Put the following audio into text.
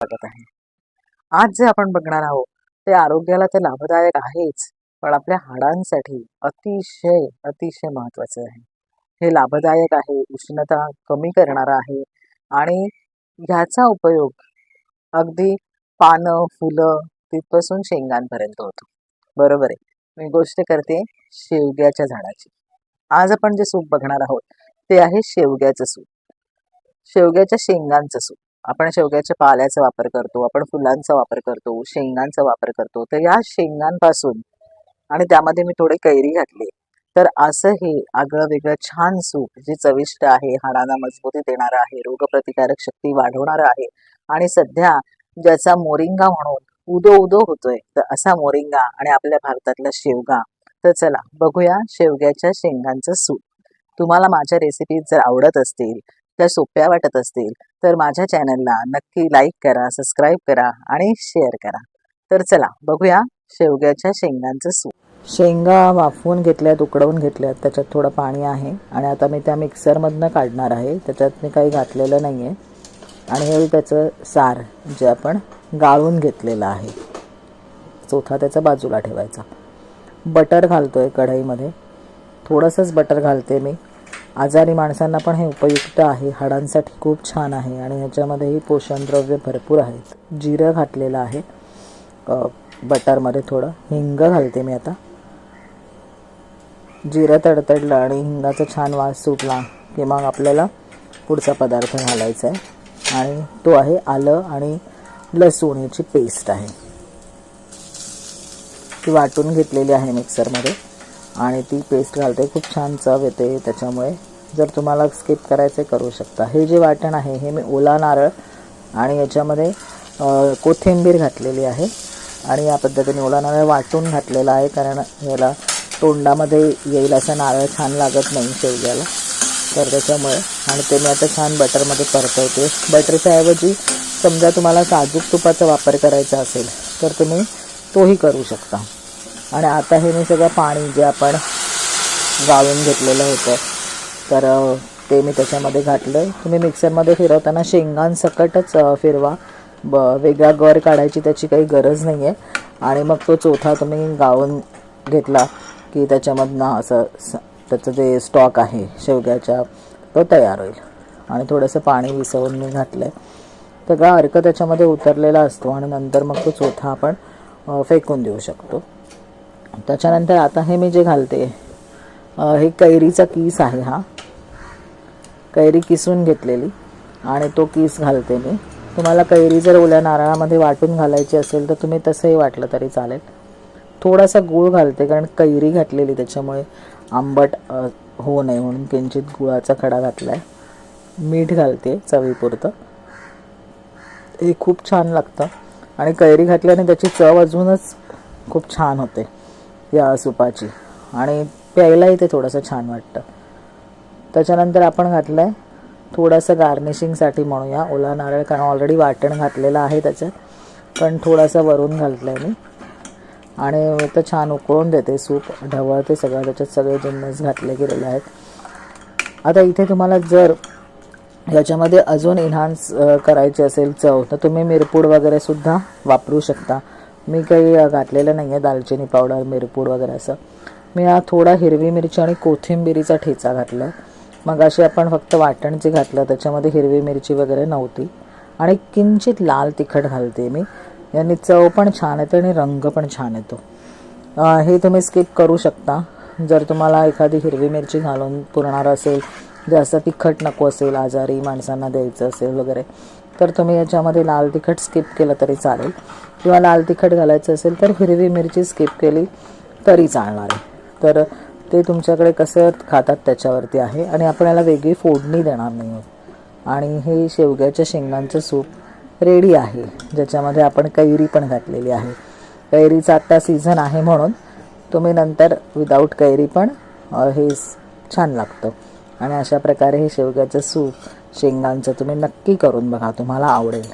स्वागत आहे. आज जे आपण बघणार आहोत ते आरोग्याला तर लाभदायक आहेच, पण आपल्या हाडांसाठी अतिशय अतिशय महत्वाचे आहे. हे लाभदायक आहे, उष्णता कमी करणारं आहे आणि ह्याचा उपयोग अगदी पानं, फुलं तिथपासून शेंगांपर्यंत होतो. बरोबर आहे. मी गोष्ट करते शेवग्याच्या झाडाची. आज आपण जे सूप बघणार आहोत ते आहे शेवग्याचं सूप. शेवग्याच्या शेंगांचं सूप. आपण शेवग्याच्या पाल्याचा वापर करतो, आपण फुलांचा वापर करतो, शेंगांचा वापर करतो. तर या शेंगांपासून आणि त्यामध्ये मी थोडे कैरी घातली. तर असं हे आगळं वेगळं छान सूप जे चविष्ट आहे, हाडांना मजबूती देणारं आहे, रोगप्रतिकारक शक्ती वाढवणारं आहे आणि सध्या ज्याचा मोरिंगा म्हणून उदो उदो होतोय, तर असा मोरिंगा आणि आपल्या भारतातला शेवगा. तर चला बघूया शेवग्याच्या शेंगांचं सूप. तुम्हाला माझ्या रेसिपीज जर आवडत असतील, त्या सोप्या वाटत असतील, तर माझ्या चॅनलला नक्की लाईक करा, सबस्क्राईब करा आणि शेअर करा. तर चला बघूया शेवग्याच्या शेंगांचं सूप. शेंगा वाफवून घेतल्यात, उकडवून घेतल्यात, त्याच्यात थोडं पाणी आहे आणि आता मी त्या मिक्सरमधनं काढणार आहे. त्याच्यात मी काही घातलेलं नाही आहे आणि हे त्याचं सार जे आपण गाळून घेतलेलं आहे, चोथा त्याचा बाजूला ठेवायचा. बटर घालतोय कढईमध्ये, थोडंसंच बटर घालते मी. आजारी माणसांना पण हे उपयुक्त आहे, हाडांसाठी खूप छान आहे आणि ह्याच्यामध्येही पोषणद्रव्य भरपूर आहेत. जिरं घातलेलं आहे बटरमध्ये, थोडं हिंग घालते मी आता. जिरं तडतडलं आणि हिंगाचा छान वास सुटला की मग आपल्याला पुढचा पदार्थ घालायचा आहे आणि तो आहे आलं आणि लसूण याची पेस्ट आहे. ती वाटून घेतलेली आहे मिक्सरमध्ये आणि ती पेस्ट घालते. खूप छान चव येते त्याच्यामुळे. जर तुम्हाला स्किप करायचे करू शकता. हे जे वाटण आहे हे मी ओला नारळ आणि याच्यामध्ये कोथिंबीर घातलेली आहे आणि या पद्धतीने ओला नारळ वाटून घातलेला आहे, कारण याला तोंडामध्ये येईल असं नारळ छान लागत नाही शेवग्याला, तर त्याच्यामुळे. आणि ते मी आता छान बटरमध्ये परतवते. बटरच्या ऐवजी समजा तुम्हाला साजूक तुपाचा वापर करायचा असेल तर तुम्ही तोही करू शकता. आणि आता हे मी सगळं पाणी जे आपण गाळून घेतलेलं होतं तर ते मी त्याच्यामध्ये घातलं. तुम्ही मिक्सरमध्ये फिरवताना शेंगांसकटच फिरवा, वेगळा गर काढायची त्याची काही गरज नाही आहे. आणि मग तो चोथा तुम्ही गाळून घेतला की त्याच्यामधनं असं त्याचं जे स्टॉक आहे शेवग्याच्या तो तयार होईल. आणि थोडंसं पाणी विसवून मी घातलं आहे, सगळा अर्क त्याच्यामध्ये उतरलेला असतो आणि नंतर मग तो चोथा आपण फेकून देऊ शकतो. त्याच्यानंतर आता हे मी जे घालते हे कैरीचा किस आहे. हा कैरी किसून घेतलेली आणि तो किस घालते मी. तुम्हाला कैरी जर ओल्या नारळामध्ये वाटून घालायची असेल तर तुम्ही तसंही वाटलं तरी चालेल. थोडासा गूळ घालते, कारण कैरी घातलेली त्याच्यामुळे आंबट होऊ नये म्हणून किंचित गुळाचा खडा घातला आहे. मीठ घालते चवीपुरतं. हे खूप छान लागतं आणि कैरी घातल्याने त्याची चव अजूनच खूप छान होते या सुपाची आणि प्यायलाही ते थोडंसं छान वाटतं. त्याच्यानंतर आपण घातलं आहे थोडंसं गार्निशिंगसाठी म्हणूया ओला नारळ, कारण ऑलरेडी वाटण घातलेलं आहे त्याच्यात, पण थोडासा वरून घातलं आहे मी. आणि तर छान उकळून देते सूप, ढवळते सगळं, त्याच्यात सगळे जिन्नस घातले गेलेले आहेत. आता इथे तुम्हाला जर याच्यामध्ये अजून इन्हान्स करायची असेल चव तर तुम्ही मिरपूड वगैरे सुद्धा वापरू शकता. मी काही घातलेलं नाही आहे दालचिनी पावडर, मिरपूड वगैरे असं. मी थोडा हिरवी मिरची आणि कोथिंबिरीचा ठेचा घातला आहे. मग अशी आपण फक्त वाटण जे घातलं त्याच्यामध्ये हिरवी मिरची वगैरे नव्हती. आणि किंचित लाल तिखट घालते मी, यांनी चव पण छान येते आणि रंग पण छान येतो. हे तुम्ही स्किप करू शकता जर तुम्हाला एखादी हिरवी मिरची घालून पुरणार असेल, जास्त तिखट नको असेल, आजारी माणसांना द्यायचं असेल वगैरे, तर तुम्ही याच्यामध्ये लाल तिखट स्किप केलं तरी चालेल. किंवा लाल तिखट घालायचं असेल तर हिरवी मिरची स्किप केली तरी चालणार आहे. तर ते तुमच्याकडे कसं खातात त्याच्यावरती आहे. आणि आपण याला वेगळी फोडणी देणार नाही आहोत. आणि हे शेवग्याच्या शेंगांचं सूप रेडी आहे, ज्याच्यामध्ये आपण कैरी पण घातलेली आहे. कैरीचा आत्ता सीझन आहे म्हणून तुम्ही नंतर विदाऊट कैरी पण हे छान लागतं. आणि अशा प्रकारे हे शेवग्याचं सूप शेंगांचं तुम्ही नक्की करून बघा, तुम्हाला आवडेल.